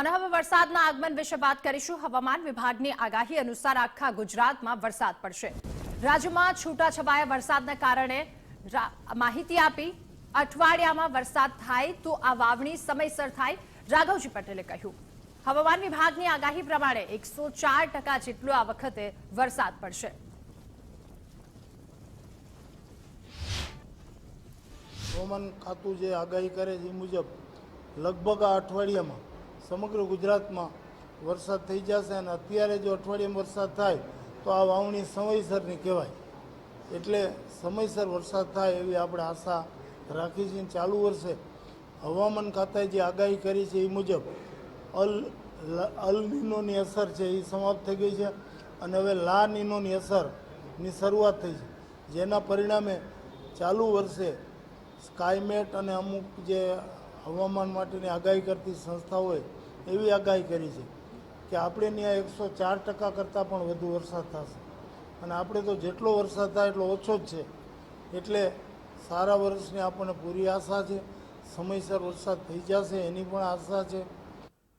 અને હવે વરસાદના આગમન વિશે વાત કરીશું। હવામાન વિભાગની આગાહી અનુસાર આખા ગુજરાતમાં વરસાદ પડશે। રાજ્યમાં છૂટાછવાયા વરસાદના કારણે માહિતી આપી। અઠવાડિયામાં વરસાદ થાય તો આ વાવણી સમયસર થાય, રાઘવજી પટેલે કહ્યું। હવામાન વિભાગની આગાહી પ્રમાણે 104% જેટલો આ વખતે વરસાદ પડશે। હવામાન ખાતું જે આગાહી કરે છે એ મુજબ લગભગ આ અઠવાડિયામાં સમગ્ર ગુજરાતમાં વરસાદ થઈ જશે અને અત્યારે જો અઠવાડિયામાં વરસાદ થાય તો આ વાવણી સમયસરની કહેવાય। એટલે સમયસર વરસાદ થાય એવી આપણે આશા રાખી છીએ। ચાલુ વર્ષે હવામાન ખાતાએ જે આગાહી કરી છે એ મુજબ અલ નીનોની અસર છે એ સમાપ્ત થઈ ગઈ છે અને હવે લા નીનોની અસરની શરૂઆત થઈ છે, જેના પરિણામે ચાલુ વર્ષે સ્કાયમેટ અને અમુક જે હવામાન માટેની આગાહી કરતી સંસ્થા હોય એવી આગાહી કરી છે કે આપણે ત્યાં 104% કરતાં પણ વધુ વરસાદ થશે અને આપણે તો જેટલો વરસાદ થાય એટલો ઓછો જ છે। એટલે સારા વર્ષની આપણને પૂરી આશા છે, સમયસર વરસાદ થઈ જશે એની પણ આશા છે।